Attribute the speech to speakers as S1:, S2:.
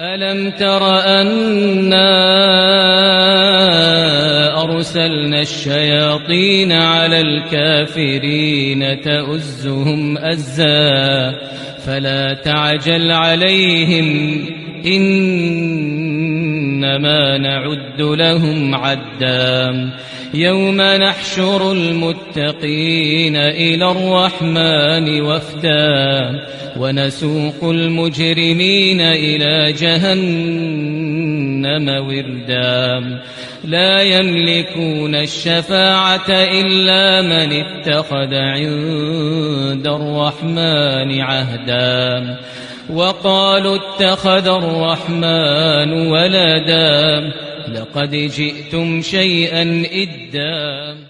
S1: ألم تر أنا أرسلنا الشياطين على الكافرين تؤزهم أزا فلا تعجل عليهم إنما نعد لهم عدا يوم نحشر المتقين إلى الرحمن وفدا ونسوق المجرمين إلى جهنم وردا لا يملكون الشفاعة إلا من اتخذ عند الرحمن عهدا وقالوا اتخذ الرحمن ولدا لقد جئتم شيئا إدا